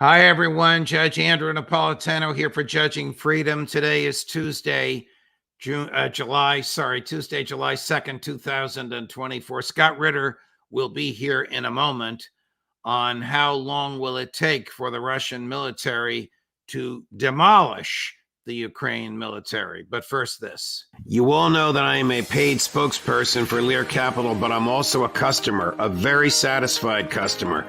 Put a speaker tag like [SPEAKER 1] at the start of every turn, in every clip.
[SPEAKER 1] Hi, everyone. Judge Andrew Napolitano here for Judging Freedom. Today is Tuesday, July 2nd, 2024. Scott Ritter will be here in a moment on how long will it take for the Russian military to demolish the Ukraine military. But first, this. You all know that I am a paid spokesperson for Lear Capital, but I'm also a customer, a very satisfied customer.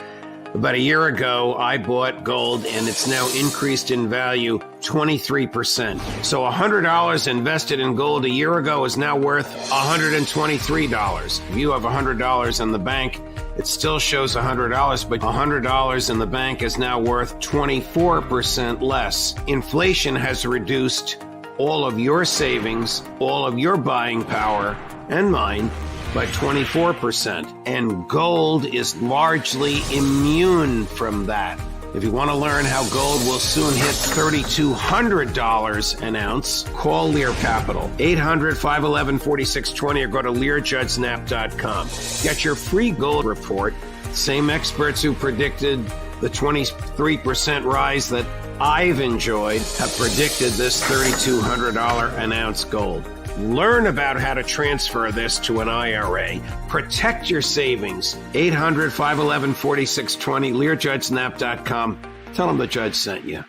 [SPEAKER 1] About a year ago, I bought gold, and it's now increased in value 23%. So $100 invested in gold a year ago is now worth $123. If you have $100 in the bank, it still shows $100, but $100 in the bank is now worth 24% less. Inflation has reduced all of your savings, all of your buying power, and mine, by 24%, and gold is largely immune from that. If you want to learn how gold will soon hit $3,200 an ounce, call Lear Capital, 800-511-4620, or go to LearJudgeSnap.com. Get your free gold report. Same experts who predicted the 23% rise that I've enjoyed have predicted this $3,200 an ounce gold. Learn about how to transfer this to an IRA. Protect your savings. 800-511-4620, LearJudgeSnap.com. Tell them the judge sent you.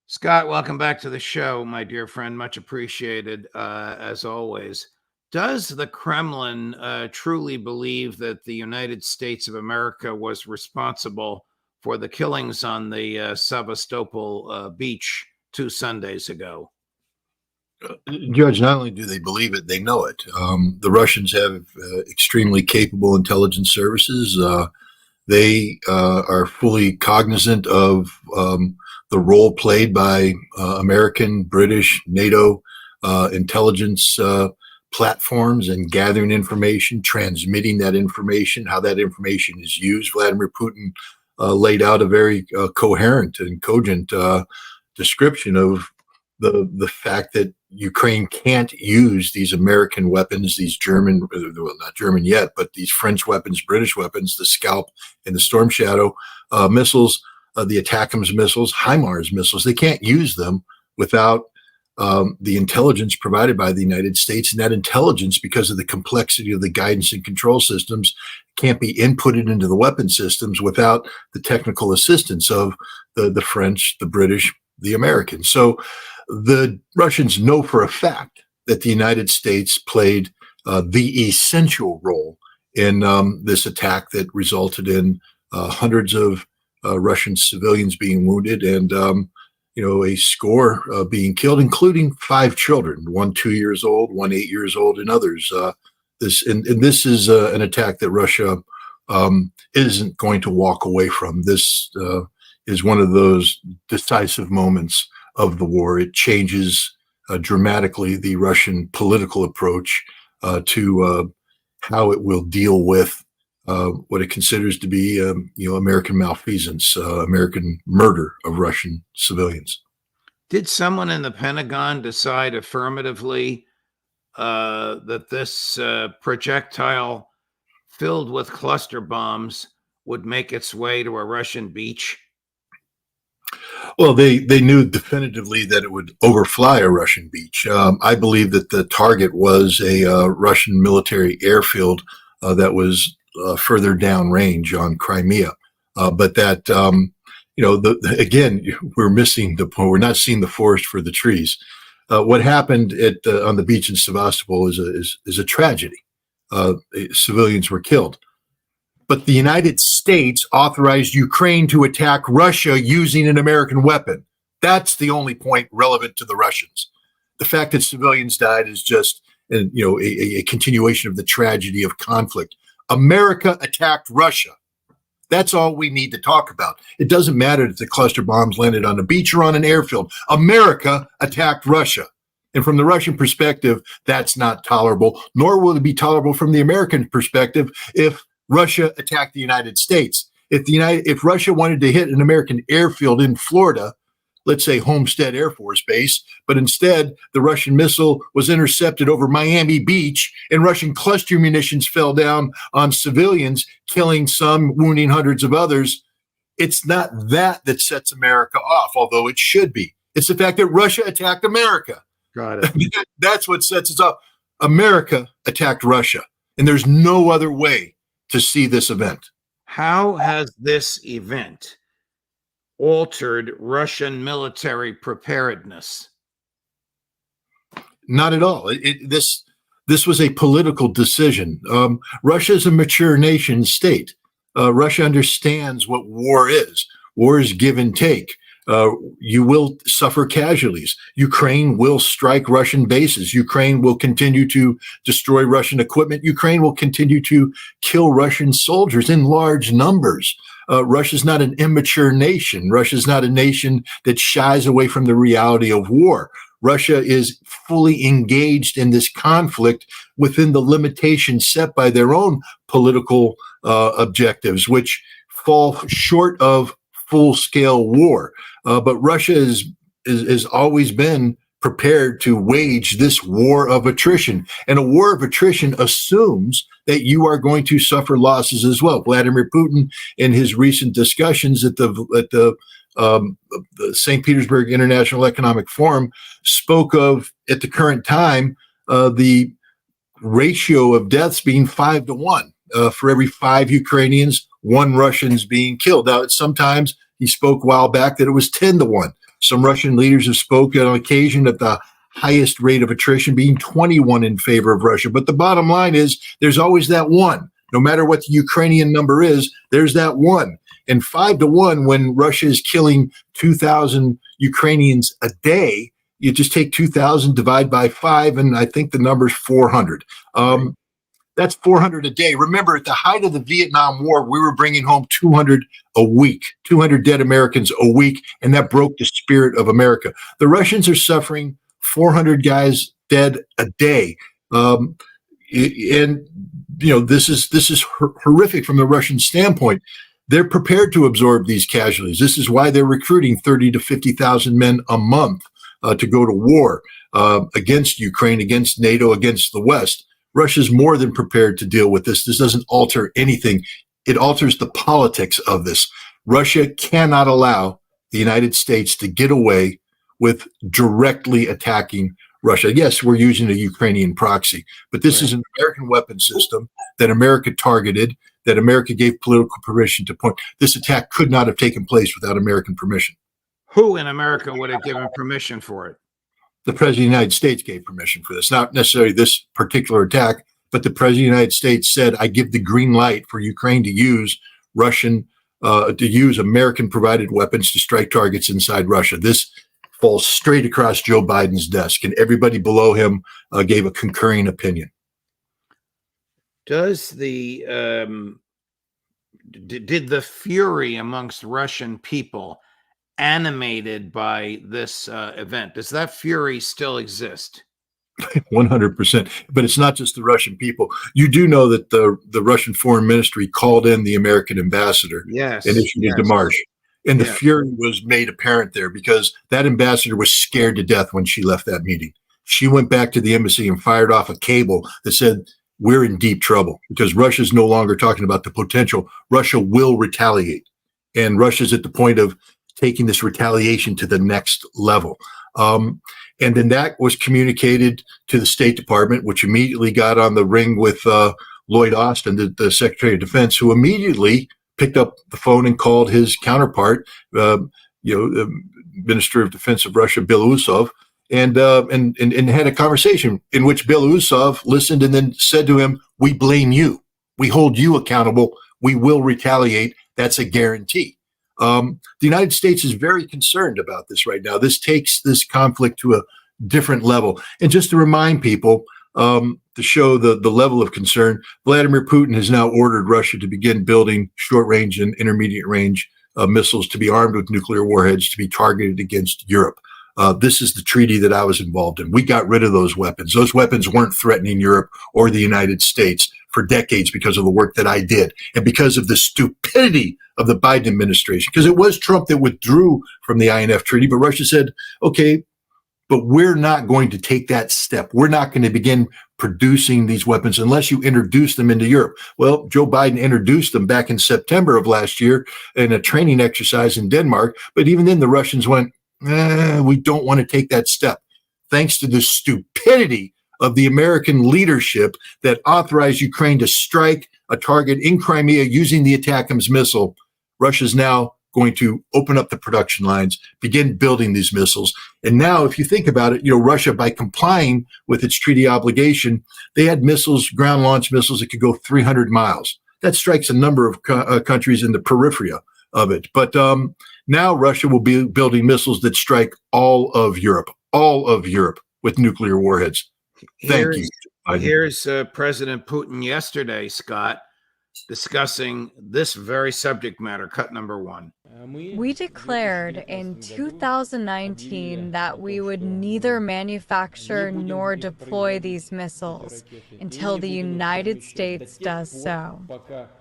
[SPEAKER 1] Scott, welcome back to the show, my dear friend. Much appreciated, as always. Does the Kremlin truly believe that the United States of America was responsible for the killings on the Sevastopol beach 2 Sundays ago?
[SPEAKER 2] Judge, not only do they believe it, they know it. The Russians have extremely capable intelligence services. They are fully cognizant of the role played by American, British, NATO intelligence platforms in gathering information, transmitting that information, how that information is used. Vladimir Putin laid out a very coherent and cogent description of the fact that Ukraine can't use these American weapons, these German, well, not German yet, but these French weapons, British weapons, the Scalp and the Storm Shadow missiles, the ATACMS missiles, HIMARS missiles. They can't use them without the intelligence provided by the United States. And that intelligence, because of the complexity of the guidance and control systems, can't be inputted into the weapon systems without the technical assistance of the French, the British, the Americans. So the Russians know for a fact that the United States played the essential role in this attack that resulted in hundreds of Russian civilians being wounded and a score being killed, including 5 children, one 2 years old, one 8 years old, and others. This is an attack that Russia isn't going to walk away from. This is one of those decisive moments of the war. It changes dramatically the Russian political approach to how it will deal with what it considers to be, American malfeasance, American murder of Russian civilians.
[SPEAKER 1] Did someone in the Pentagon decide affirmatively that this projectile filled with cluster bombs would make its way to a Russian beach?
[SPEAKER 2] Well, they knew definitively that it would overfly a Russian beach. I believe that the target was a Russian military airfield that was further downrange on Crimea. But that, again, we're missing the point. We're not seeing the forest for the trees. What happened on the beach in Sevastopol is a tragedy. Civilians were killed. But the United States authorized Ukraine to attack Russia using an American weapon. That's the only point relevant to the Russians. The fact that civilians died is just, a continuation of the tragedy of conflict. America attacked Russia. That's all we need to talk about. It doesn't matter if the cluster bombs landed on a beach or on an airfield. America attacked Russia. And from the Russian perspective, that's not tolerable, nor will it be tolerable from the American perspective if Russia attacked the United States. If Russia wanted to hit an American airfield in Florida, let's say Homestead Air Force Base, but instead the Russian missile was intercepted over Miami Beach and Russian cluster munitions fell down on civilians, killing some, wounding hundreds of others, It's not that sets America off, although it should be. It's the fact that Russia attacked America.
[SPEAKER 1] Got it.
[SPEAKER 2] That's what sets us off. America attacked Russia, and there's no other way to see this event.
[SPEAKER 1] How has this event altered Russian military preparedness?
[SPEAKER 2] Not at all. This was a political decision. Russia is a mature nation state. Russia understands what war is. War is give and take. You will suffer casualties. Ukraine will strike Russian bases. Ukraine will continue to destroy Russian equipment. Ukraine will continue to kill Russian soldiers in large numbers. Russia's not an immature nation. Russia's not a nation that shies away from the reality of war. Russia is fully engaged in this conflict within the limitations set by their own political objectives, which fall short of full-scale war. But Russia has always been prepared to wage this war of attrition. And a war of attrition assumes that you are going to suffer losses as well. Vladimir Putin, in his recent discussions at the St. Petersburg International Economic Forum, spoke of, at the current time, the ratio of deaths being 5 to 1. For every 5 Ukrainians, 1 Russian's being killed. Now, sometimes he spoke a while back that it was 10 to 1. Some Russian leaders have spoken on occasion at the highest rate of attrition being 21 in favor of Russia. But the bottom line is there's always that 1. No matter what the Ukrainian number is, there's that 1. And 5 to 1, when Russia is killing 2,000 Ukrainians a day, you just take 2,000, divide by 5, and I think the number's 400. That's 400 a day. Remember, at the height of the Vietnam War, we were bringing home 200 a week, 200 dead Americans a week, and that broke the spirit of America. The Russians are suffering 400 guys dead a day. And, this is horrific from the Russian standpoint. They're prepared to absorb these casualties. This is why they're recruiting 30 to 50,000 men a month to go to war against Ukraine, against NATO, against the West. Russia's more than prepared to deal with this. This doesn't alter anything. It alters the politics of this. Russia cannot allow the United States to get away with directly attacking Russia. Yes, we're using a Ukrainian proxy, but this is an American weapon system that America targeted, that America gave political permission to point. This attack could not have taken place without American permission.
[SPEAKER 1] Who in America would have given permission for it?
[SPEAKER 2] The President of the United States gave permission for this, not necessarily this particular attack, but the President of the United States said, I give the green light for Ukraine to use American provided weapons to strike targets inside Russia. This falls straight across Joe Biden's desk, and everybody below him gave a concurring opinion.
[SPEAKER 1] Does the did the fury amongst Russian people animated by this event, does that fury still exist?
[SPEAKER 2] 100%. But it's not just the Russian people. You do know that the Russian Foreign Ministry called in the American ambassador and issued a démarche. And the fury was made apparent there because that ambassador was scared to death when she left that meeting. She went back to the embassy and fired off a cable that said, we're in deep trouble because Russia's no longer talking about the potential. Russia will retaliate. And Russia's at the point of taking this retaliation to the next level. And then that was communicated to the State Department, which immediately got on the ring with Lloyd Austin, the Secretary of Defense, who immediately picked up the phone and called his counterpart, the Minister of Defense of Russia, Bill Usov, and had a conversation in which Bill Usov listened and then said to him, we blame you. We hold you accountable. We will retaliate. That's a guarantee. The United States is very concerned about this right now. This takes this conflict to a different level. And just to remind people, to show the level of concern, Vladimir Putin has now ordered Russia to begin building short-range and intermediate-range missiles to be armed with nuclear warheads to be targeted against Europe. This is the treaty that I was involved in. We got rid of those weapons. Those weapons weren't threatening Europe or the United States for decades because of the work that I did and because of the stupidity of the Biden administration. Because it was Trump that withdrew from the INF treaty, but Russia said, okay, but we're not going to take that step. We're not going to begin producing these weapons unless you introduce them into Europe. Well, Joe Biden introduced them back in September of last year in a training exercise in Denmark. But even then, the Russians went, we don't want to take that step. Thanks to the stupidity of the American leadership that authorized Ukraine to strike a target in Crimea using the ATACMS missile, Russia's now going to open up the production lines, begin building these missiles. And now, if you think about it, Russia, by complying with its treaty obligation, they had missiles, ground launch missiles that could go 300 miles. That strikes a number of countries in the periphery of it. But now Russia will be building missiles that strike all of Europe with nuclear warheads. Thank you.
[SPEAKER 1] Here's President Putin yesterday, Scott, discussing this very subject matter. Cut number 1.
[SPEAKER 3] We declared in 2019 that we would neither manufacture nor deploy these missiles until the United States does so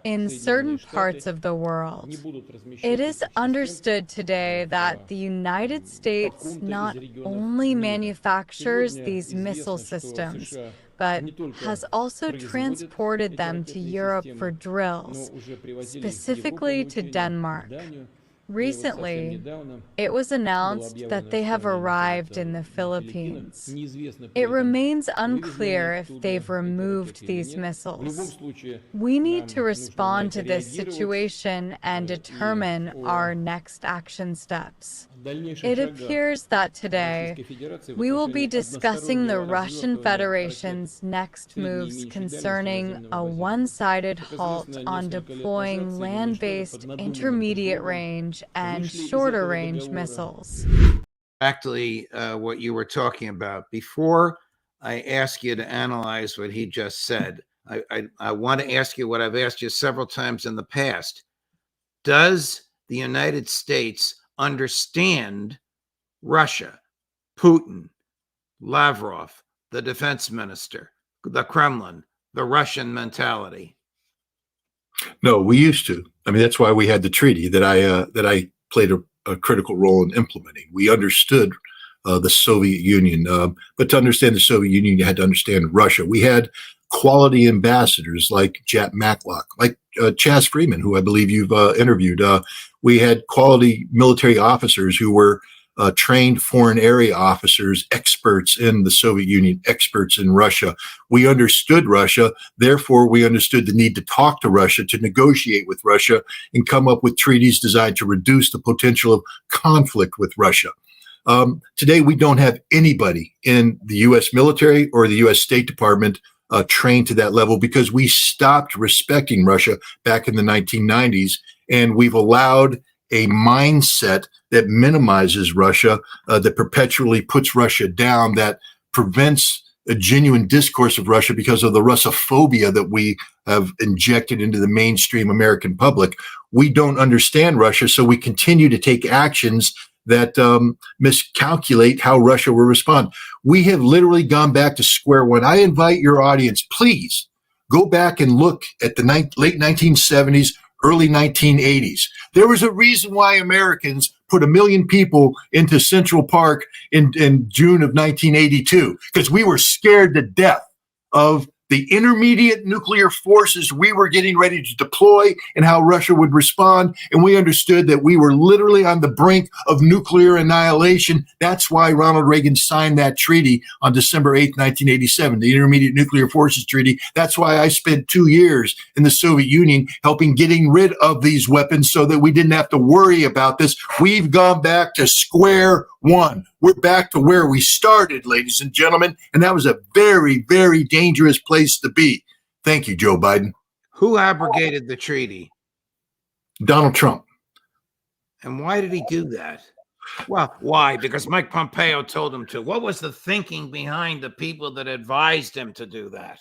[SPEAKER 3] in certain parts of the world. It is understood today that the United States not only manufactures these missile systems, but has also transported them to Europe for drills, specifically to Denmark. Recently, it was announced that they have arrived in the Philippines. It remains unclear if they've removed these missiles. We need to respond to this situation and determine our next action steps. It appears that today we will be discussing the Russian Federation's next moves concerning a one-sided halt on deploying land-based intermediate range and shorter range missiles.
[SPEAKER 1] Exactly what you were talking about. Before I ask you to analyze what he just said, I want to ask you what I've asked you several times in the past. Does the United States understand Russia, Putin, Lavrov, the defense minister, the Kremlin, the Russian mentality?
[SPEAKER 2] No, we used to. I mean, that's why we had the treaty that I played a critical role in implementing. We understood the Soviet Union, but to understand the Soviet Union, you had to understand Russia. We had quality ambassadors like Jack Matlock, like Chas Freeman, who I believe you've interviewed. We had quality military officers who were trained foreign area officers, experts in the Soviet Union, experts in Russia. We understood Russia. Therefore, we understood the need to talk to Russia, to negotiate with Russia, and come up with treaties designed to reduce the potential of conflict with Russia. Today, we don't have anybody in the U.S. military or the U.S. State Department trained to that level because we stopped respecting Russia back in the 1990s, and we've allowed a mindset that minimizes Russia, that perpetually puts Russia down, that prevents a genuine discourse of Russia because of the Russophobia that we have injected into the mainstream American public. We don't understand Russia, so we continue to take actions that miscalculate how Russia will respond. We have literally gone back to square one. I invite your audience, please go back and look at the late 1970s, early 1980s. There was a reason why Americans put 1 million people into Central Park in June of 1982, because we were scared to death of the intermediate nuclear forces we were getting ready to deploy and how Russia would respond. And we understood that we were literally on the brink of nuclear annihilation. That's why Ronald Reagan signed that treaty on December 8th, 1987, the Intermediate Nuclear Forces Treaty. That's why I spent 2 years in the Soviet Union helping getting rid of these weapons so that we didn't have to worry about this. We've gone back to square one. We're back to where we started, ladies and gentlemen, and that was a very, very dangerous place to be. Thank you, Joe Biden.
[SPEAKER 1] Who abrogated the treaty?
[SPEAKER 2] Donald Trump.
[SPEAKER 1] And why did he do that? Well, why? Because Mike Pompeo told him to. What was the thinking behind the people that advised him to do that?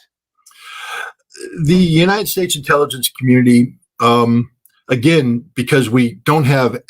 [SPEAKER 2] The United States intelligence community, again, because we don't have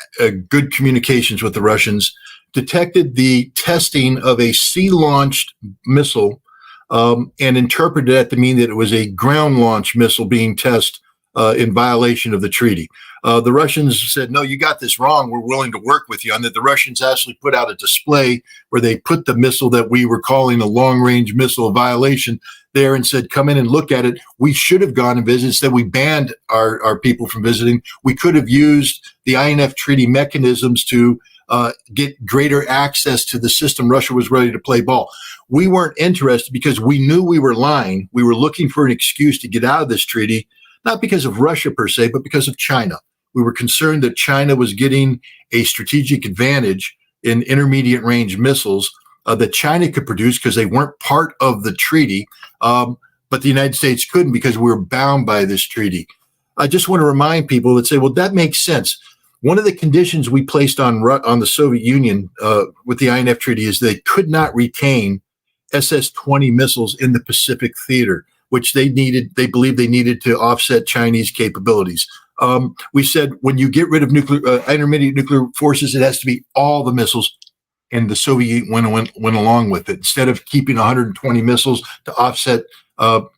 [SPEAKER 2] good communications with the Russians, detected the testing of a sea-launched missile and interpreted that to mean that it was a ground-launched missile being tested in violation of the treaty. The Russians said, no, you got this wrong. We're willing to work with you on that. The Russians actually put out a display where they put the missile that we were calling a long-range missile violation there and said, come in and look at it. We should have gone and visited. Instead, we banned our people from visiting. We could have used the INF treaty mechanisms to get greater access to the system. Russia was ready to play ball. We weren't interested because we knew we were lying. We were looking for an excuse to get out of this treaty, not because of Russia per se, but because of China. We were concerned that China was getting a strategic advantage in intermediate range missiles that China could produce because they weren't part of the treaty, but the United States couldn't because we were bound by this treaty. I just want to remind people that say, well, that makes sense. One of the conditions we placed on the Soviet Union with the INF Treaty is they could not retain SS-20 missiles in the Pacific theater, which they believed they needed to offset Chinese capabilities. We said when you get rid of intermediate nuclear forces, it has to be all the missiles, and the Soviet Union went along with it. Instead of keeping 120 missiles to offset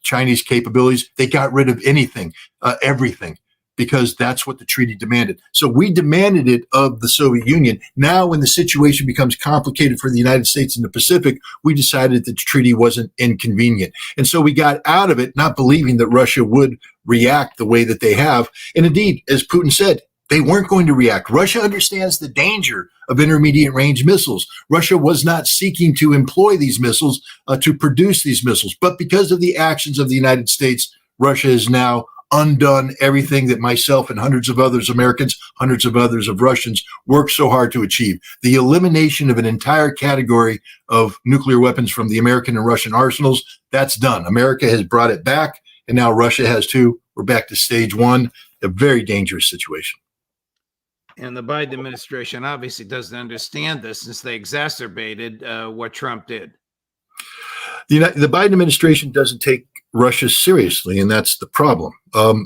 [SPEAKER 2] Chinese capabilities, they got rid of everything, because that's what the treaty demanded. So we demanded it of the Soviet Union. Now, when the situation becomes complicated for the United States in the Pacific, we decided that the treaty wasn't inconvenient. And so we got out of it, not believing that Russia would react the way that they have. And indeed, as Putin said, they weren't going to react. Russia understands the danger of intermediate range missiles. Russia was not seeking to employ these missiles to produce these missiles. But because of the actions of the United States, Russia is now undone everything that myself and hundreds of others Americans, hundreds of others of Russians worked so hard to achieve. The elimination of an entire category of nuclear weapons from the American and Russian arsenals, that's done. America has brought it back, and now Russia has too. We're back to stage one, a very dangerous situation.
[SPEAKER 1] And the Biden administration obviously doesn't understand this, since they exacerbated what Trump did.
[SPEAKER 2] The Biden administration doesn't take Russia seriously, and that's the problem.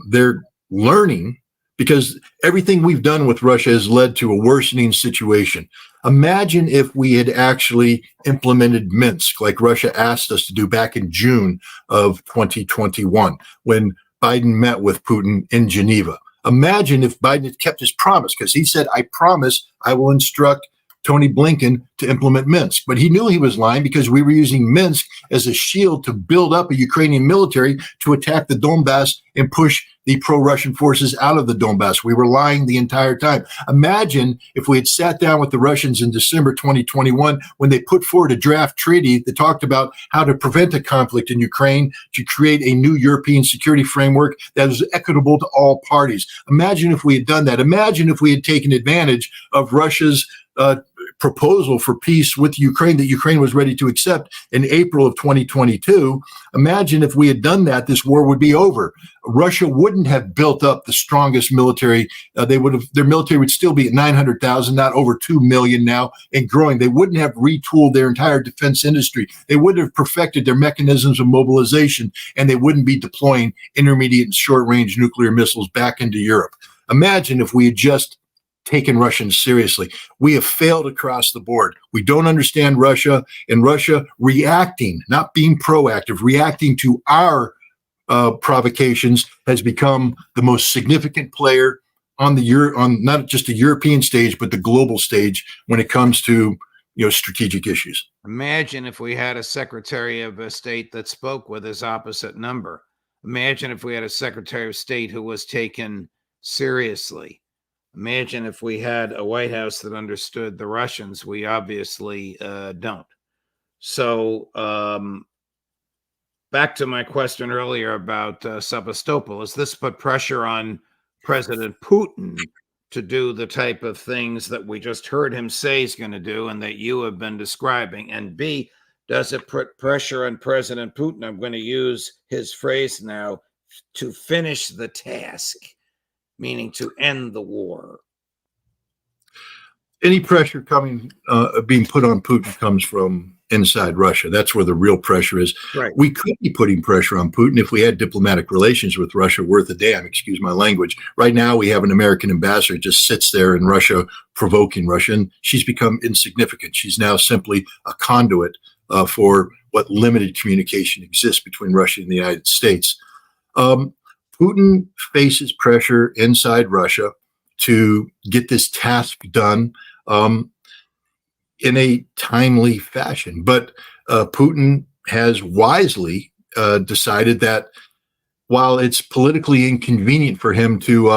[SPEAKER 2] They're learning, because everything we've done with Russia has led to a worsening situation. Imagine if we had actually implemented Minsk like Russia asked us to do back in June of 2021, when Biden met with Putin in Geneva. Imagine if Biden had kept his promise, because he said, I promise I will instruct Tony Blinken to implement Minsk. But he knew he was lying, because we were using Minsk as a shield to build up a Ukrainian military to attack the Donbass and push the pro-Russian forces out of the Donbass. We were lying the entire time. Imagine if we had sat down with the Russians in December 2021 when they put forward a draft treaty that talked about how to prevent a conflict in Ukraine, to create a new European security framework that was equitable to all parties. Imagine if we had done that. Imagine if we had taken advantage of Russia's proposal for peace with Ukraine that Ukraine was ready to accept in April of 2022. Imagine if we had done that, this war would be over. Russia wouldn't have built up the strongest military. Their military would still be at 900,000, not over 2 million now, and growing. They wouldn't have retooled their entire defense industry. They wouldn't have perfected their mechanisms of mobilization, and they wouldn't be deploying intermediate and short-range nuclear missiles back into Europe. Imagine if we had just taken Russians seriously. We have failed across the board. We don't understand Russia, and Russia reacting, not being proactive, reacting to our provocations, has become the most significant player on on not just the European stage, but the global stage when it comes to strategic issues.
[SPEAKER 1] Imagine if we had a Secretary of State that spoke with his opposite number. Imagine if we had a Secretary of State who was taken seriously. Imagine if we had a White House that understood the Russians. We obviously don't. So back to my question earlier about Sevastopol. Has this put pressure on President Putin to do the type of things that we just heard him say he's going to do and that you have been describing? And B, does it put pressure on President Putin? I'm going to use his phrase now, to finish the task, meaning to end the war.
[SPEAKER 2] Any pressure being put on Putin comes from inside Russia. That's where the real pressure is.
[SPEAKER 1] Right.
[SPEAKER 2] We could be putting pressure on Putin if we had diplomatic relations with Russia worth a damn, excuse my language. Right now, we have an American ambassador just sits there in Russia, provoking Russia, and she's become insignificant. She's now simply a conduit for what limited communication exists between Russia and the United States. Putin faces pressure inside Russia to get this task done in a timely fashion. But Putin has wisely decided that while it's politically inconvenient for him to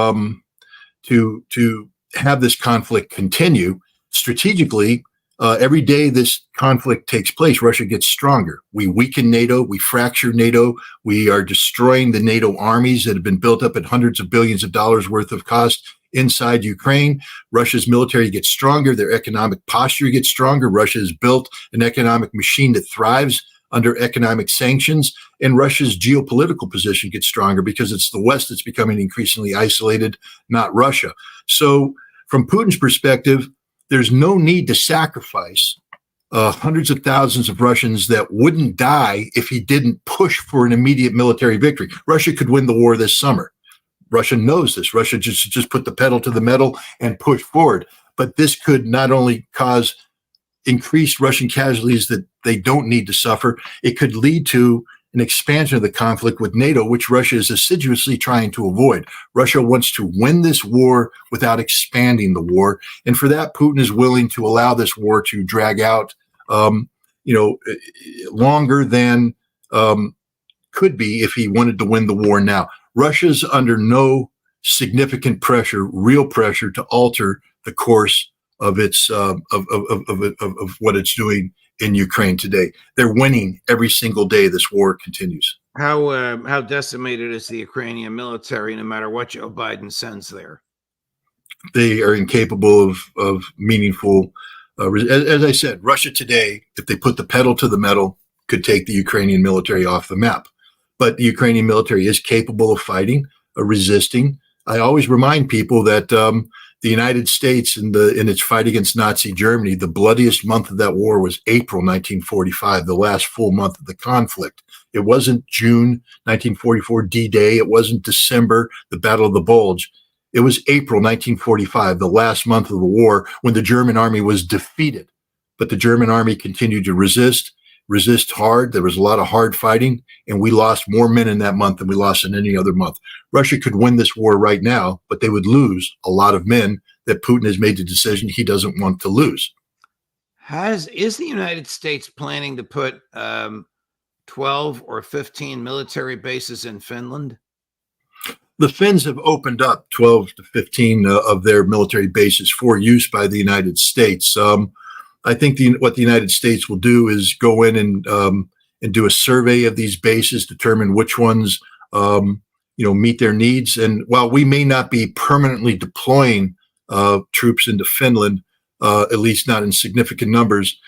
[SPEAKER 2] have this conflict continue, strategically, every day this conflict takes place, Russia gets stronger. We weaken NATO, we fracture NATO, we are destroying the NATO armies that have been built up at hundreds of billions of dollars worth of cost inside Ukraine. Russia's military gets stronger, their economic posture gets stronger. Russia has built an economic machine that thrives under economic sanctions, and Russia's geopolitical position gets stronger because it's the West that's becoming increasingly isolated, not Russia. So from Putin's perspective, there's no need to sacrifice hundreds of thousands of Russians that wouldn't die if he didn't push for an immediate military victory. Russia could win the war this summer. Russia knows this. Russia just put the pedal to the metal and push forward. But this could not only cause increased Russian casualties that they don't need to suffer, it could lead to an expansion of the conflict with NATO, which Russia is assiduously trying to avoid. Russia wants to win this war without expanding the war. And for that, Putin is willing to allow this war to drag out, longer than could be if he wanted to win the war now. Russia's under no significant pressure, real pressure, to alter the course of its of what it's doing in Ukraine today. They're winning every single day this war continues.
[SPEAKER 1] How decimated is the Ukrainian military, no matter what Joe Biden sends there?
[SPEAKER 2] They are incapable of meaningful. As I said, Russia today, if they put the pedal to the metal, could take the Ukrainian military off the map. But the Ukrainian military is capable of fighting, resisting. I always remind people that the United States in its fight against Nazi Germany, the bloodiest month of that war was April 1945, the last full month of the conflict. It wasn't June 1944 D-Day. It wasn't December, the Battle of the Bulge. It was April 1945, the last month of the war, when the German army was defeated. But the German army continued to resist hard. There was a lot of hard fighting, and we lost more men in that month than we lost in any other month. Russia could win this war right now, but they would lose a lot of men that Putin has made the decision he doesn't want to lose.
[SPEAKER 1] Is the United States planning to put 12 or 15 military bases in Finland?
[SPEAKER 2] The Finns have opened up 12 to 15 of their military bases for use by the United States. I think what the United States will do is go in and do a survey of these bases, determine which ones meet their needs. And while we may not be permanently deploying troops into Finland, at least not in significant numbers,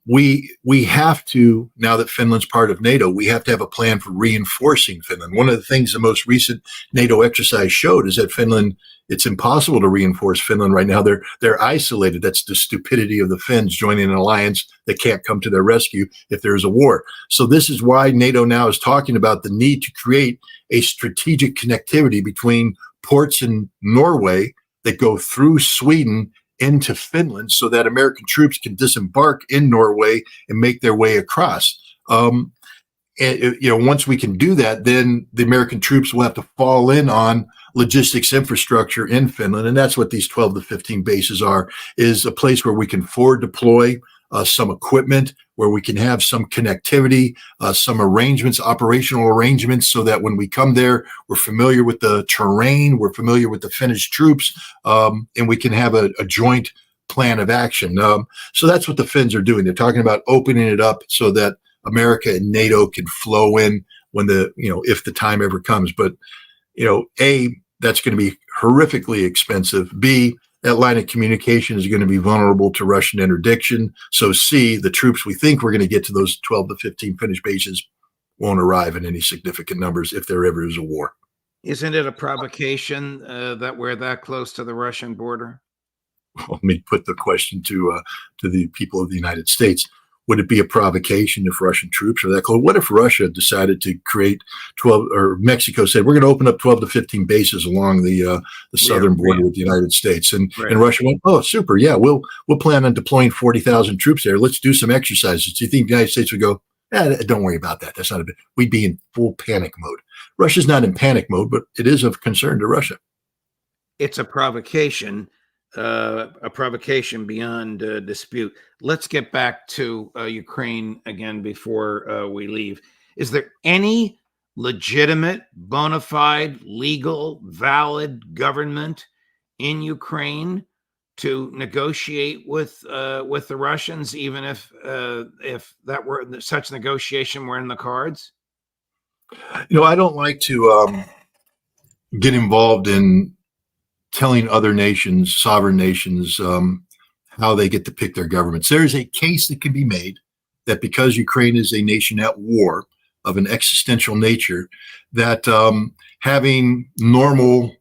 [SPEAKER 2] we have to, now that Finland's part of NATO, we have to have a plan for reinforcing Finland. One of the things the most recent NATO exercise showed is that Finland, it's impossible to reinforce Finland right now. They're isolated. That's the stupidity of the Finns joining an alliance that can't come to their rescue if there's a war. So this is why NATO now is talking about the need to create a strategic connectivity between ports in Norway that go through Sweden into Finland, so that American troops can disembark in Norway and make their way across. Once we can do that, then the American troops will have to fall in on logistics infrastructure in Finland. And that's what these 12 to 15 bases are, is a place where we can forward deploy some equipment, where we can have some connectivity, some arrangements, operational arrangements, so that when we come there, we're familiar with the terrain, we're familiar with the Finnish troops, and we can have a joint plan of action. So that's what the Finns are doing. They're talking about opening it up so that America and NATO can flow in when if the time ever comes. But, A, that's going to be horrifically expensive. B, that line of communication is going to be vulnerable to Russian interdiction. So C, the troops we think we're going to get to those 12 to 15 Finnish bases won't arrive in any significant numbers if there ever is a war.
[SPEAKER 1] Isn't it a provocation that we're that close to the Russian border?
[SPEAKER 2] Let me put the question to the people of the United States. Would it be a provocation if Russian troops are that close? What if Russia decided to create 12, or Mexico said, we're going to open up 12 to 15 bases along the southern border with the United States? And Russia went, oh, super. Yeah, we'll plan on deploying 40,000 troops there. Let's do some exercises. Do you think the United States would go, Don't worry about that. That's not a bit. We'd be in full panic mode. Russia's not in panic mode, but it is of concern to Russia.
[SPEAKER 1] It's a provocation beyond dispute. Let's get back to Ukraine again before we leave. Is there any legitimate, bona fide, legal, valid government in Ukraine to negotiate with the Russians, even if that were such negotiation were in the cards?
[SPEAKER 2] I don't like to get involved in telling other nations, sovereign nations, how they get to pick their governments. There is a case that can be made that because Ukraine is a nation at war of an existential nature, that having normal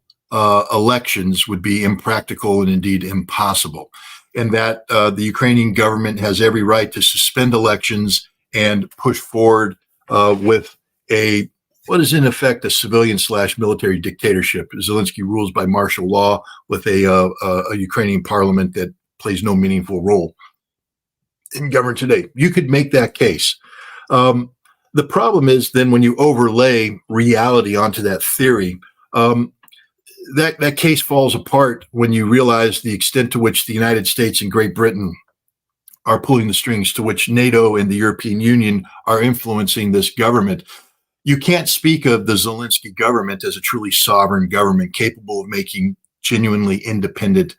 [SPEAKER 2] elections would be impractical and indeed impossible, and that the Ukrainian government has every right to suspend elections and push forward with what is in effect a civilian/military dictatorship. Zelensky rules by martial law with a Ukrainian parliament that plays no meaningful role in government today. You could make that case. The problem is then when you overlay reality onto that theory, that case falls apart when you realize the extent to which the United States and Great Britain are pulling the strings, to which NATO and the European Union are influencing this government. You can't speak of the Zelensky government as a truly sovereign government capable of making genuinely independent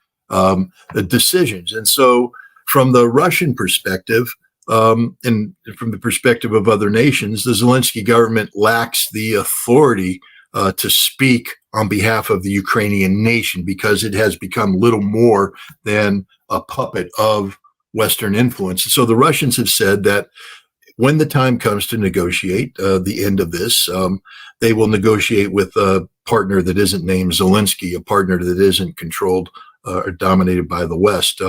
[SPEAKER 2] decisions. And so from the Russian perspective, and from the perspective of other nations, the Zelensky government lacks the authority to speak on behalf of the Ukrainian nation, because it has become little more than a puppet of Western influence. So the Russians have said that when the time comes to negotiate the end of this, they will negotiate with a partner that isn't named Zelensky, a partner that isn't controlled or dominated by the West.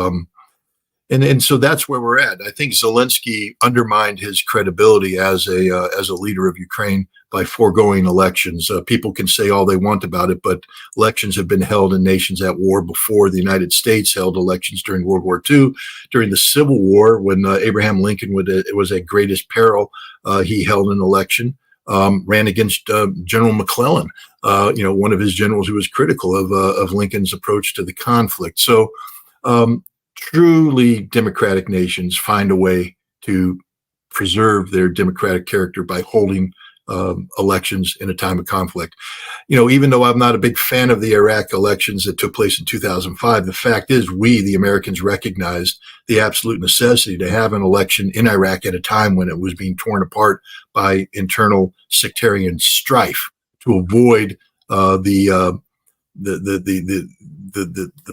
[SPEAKER 2] And so that's where we're at. I think Zelensky undermined his credibility as a leader of Ukraine by foregoing elections. People can say all they want about it, but elections have been held in nations at war before. The United States held elections during World War II, during the Civil War, when Abraham Lincoln was at greatest peril. He held an election, ran against General McClellan, one of his generals who was critical of Lincoln's approach to the conflict. So truly democratic nations find a way to preserve their democratic character by holding elections in a time of conflict. Even though I'm not a big fan of the Iraq elections that took place in 2005, the fact is we, the Americans, recognized the absolute necessity to have an election in Iraq at a time when it was being torn apart by internal sectarian strife, to avoid the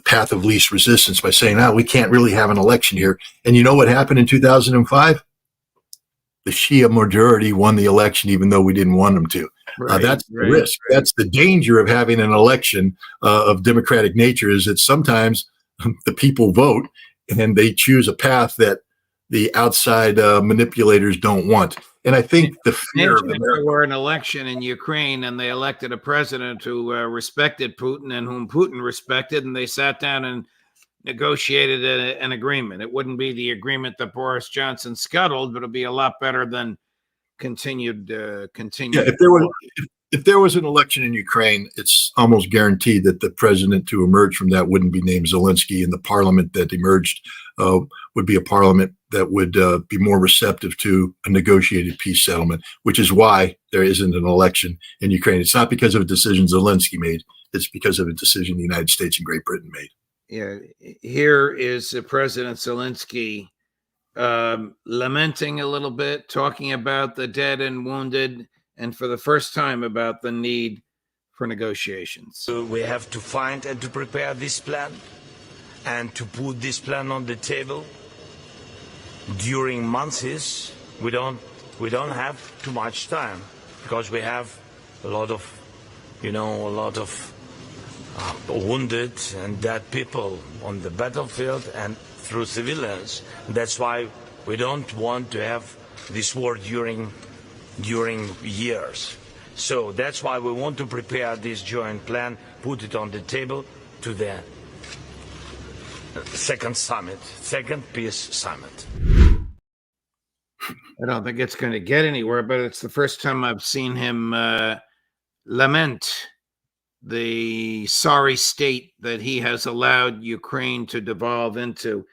[SPEAKER 2] path of least resistance by saying, we can't really have an election here. And you know what happened in 2005? The Shia majority won the election, even though we didn't want them to. That's the risk. Right. That's the danger of having an election of democratic nature, is that sometimes the people vote and they choose a path that the outside manipulators don't want. And I think the fear of
[SPEAKER 1] America, there were an election in Ukraine and they elected a president who respected Putin and whom Putin respected, and they sat down and negotiated an agreement. It wouldn't be the agreement that Boris Johnson scuttled, but it'll be a lot better than continued. Yeah,
[SPEAKER 2] if there was an election in Ukraine, it's almost guaranteed that the president to emerge from that wouldn't be named Zelensky, and the parliament that emerged would be a parliament that would be more receptive to a negotiated peace settlement, which is why there isn't an election in Ukraine. It's not because of a decision Zelensky made. It's because of a decision the United States and Great Britain made.
[SPEAKER 1] Yeah, here is President Zelensky lamenting a little bit, talking about the dead and wounded, and for the first time about the need for negotiations.
[SPEAKER 4] So we have to find and to prepare this plan and to put this plan on the table during months. We don't have too much time, because we have a lot of wounded and dead people on the battlefield and through civilians. That's why we don't want to have this war during years. So that's why we want to prepare this joint plan, put it on the table to the second peace summit.
[SPEAKER 1] I don't think it's going to get anywhere, but it's the first time I've seen him lament the sorry state that he has allowed Ukraine to devolve into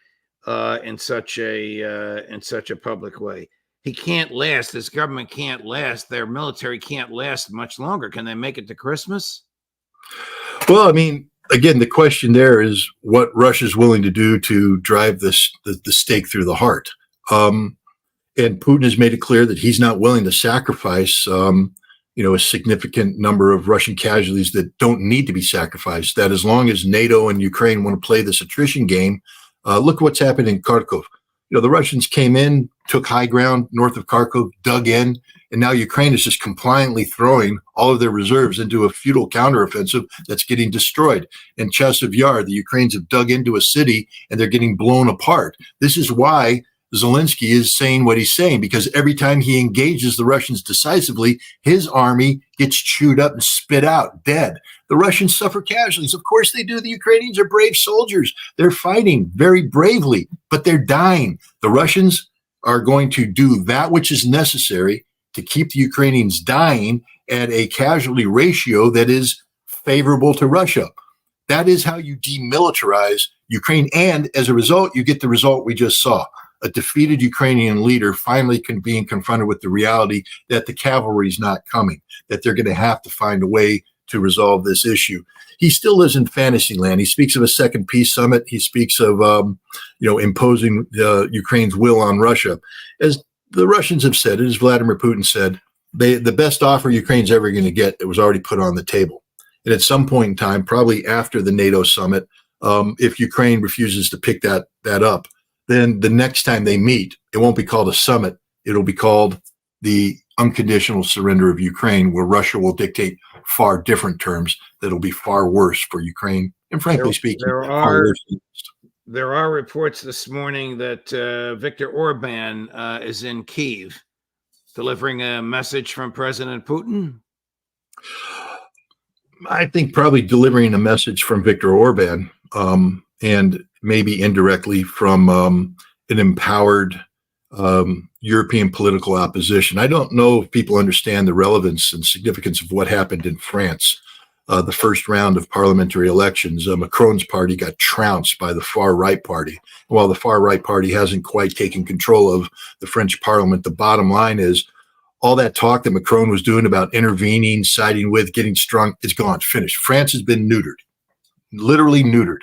[SPEAKER 1] in such a public way. He can't last. His government can't last. Their military can't last much longer. Can they make it to Christmas?
[SPEAKER 2] Well, I mean, again, the question there is what Russia's willing to do to drive the stake through the heart. And Putin has made it clear that he's not willing to sacrifice, a significant number of Russian casualties that don't need to be sacrificed. That as long as NATO and Ukraine want to play this attrition game, look what's happened in Kharkov. The Russians came in, took high ground north of Kharkov, dug in, and now Ukraine is just compliantly throwing all of their reserves into a futile counteroffensive that's getting destroyed. In Chasiv Yar, the Ukrainians have dug into a city and they're getting blown apart. This is why Zelensky is saying what he's saying, because every time he engages the Russians decisively, his army gets chewed up and spit out, dead. The Russians suffer casualties. Of course they do. The Ukrainians are brave soldiers. They're fighting very bravely, but they're dying. The Russians are going to do that which is necessary to keep the Ukrainians dying at a casualty ratio that is favorable to Russia. That is how you demilitarize Ukraine. And as a result, you get the result we just saw. A defeated Ukrainian leader finally being confronted with the reality that the cavalry is not coming, that they're going to have to find a way to resolve this issue. He still lives in fantasy land. He speaks of a second peace summit. He speaks of, imposing Ukraine's will on Russia. As the Russians have said, as Vladimir Putin said, the best offer Ukraine's ever going to get, it was already put on the table. And at some point in time, probably after the NATO summit, if Ukraine refuses to pick that up, then the next time they meet, it won't be called a summit. It'll be called the unconditional surrender of Ukraine, where Russia will dictate far different terms that'll be far worse for Ukraine. And frankly speaking,
[SPEAKER 1] there are reports this morning that Viktor Orban is in Kyiv delivering a message from President Putin.
[SPEAKER 2] I think probably delivering a message from Viktor Orban, and maybe indirectly from an empowered European political opposition. I don't know if people understand the relevance and significance of what happened in France. The first round of parliamentary elections, Macron's party got trounced by the far-right party. While the far-right party hasn't quite taken control of the French parliament, the bottom line is all that talk that Macron was doing about intervening, siding with, getting strong, it's gone, finished. France has been neutered, literally neutered.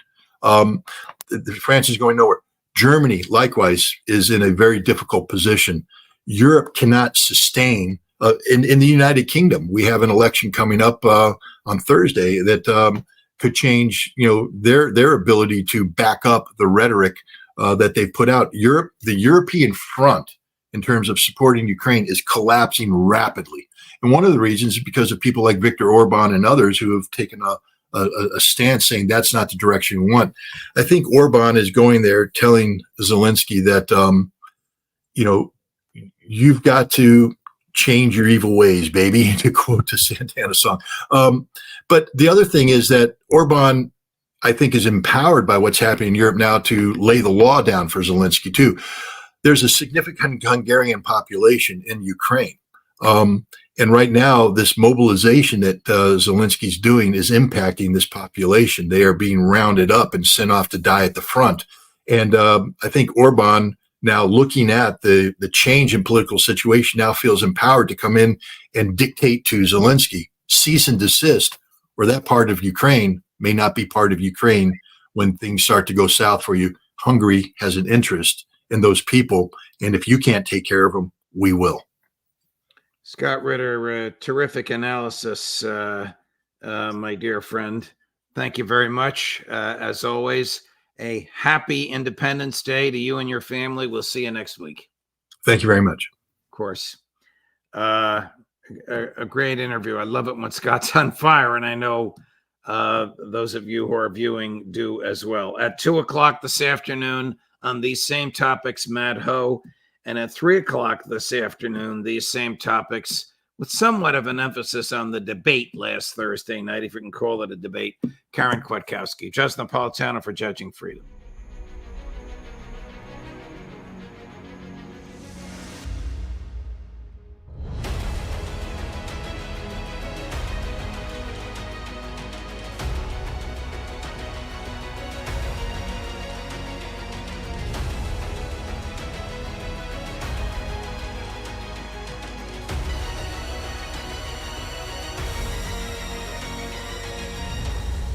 [SPEAKER 2] France is going nowhere. Germany, likewise, is in a very difficult position. Europe cannot sustain. In the United Kingdom, we have an election coming up on Thursday that could change, their ability to back up the rhetoric that they've put out. Europe, the European front, in terms of supporting Ukraine, is collapsing rapidly. And one of the reasons is because of people like Viktor Orban and others who have taken a stance saying that's not the direction we want. I think Orban is going there telling Zelensky that, you've got to change your evil ways, baby, to quote the Santana song. But the other thing is that Orban, I think, is empowered by what's happening in Europe now to lay the law down for Zelensky, too. There's a significant Hungarian population in Ukraine. And right now, this mobilization that Zelensky's doing is impacting this population. They are being rounded up and sent off to die at the front. And I think Orban, now looking at the change in political situation, now feels empowered to come in and dictate to Zelensky, cease and desist, or that part of Ukraine may not be part of Ukraine when things start to go south for you. Hungary has an interest in those people. And if you can't take care of them, we will.
[SPEAKER 1] Scott Ritter, terrific analysis, my dear friend. Thank you very much. As always, a happy Independence Day to you and your family. We'll see you next week.
[SPEAKER 2] Thank you very much.
[SPEAKER 1] Of course. A great interview. I love it when Scott's on fire, and I know those of you who are viewing do as well. At 2 o'clock this afternoon on these same topics, Matt Ho. And at 3 o'clock this afternoon, these same topics with somewhat of an emphasis on the debate last Thursday night, if you can call it a debate, Karen Kwiatkowski, Just Napolitano for Judging Freedom.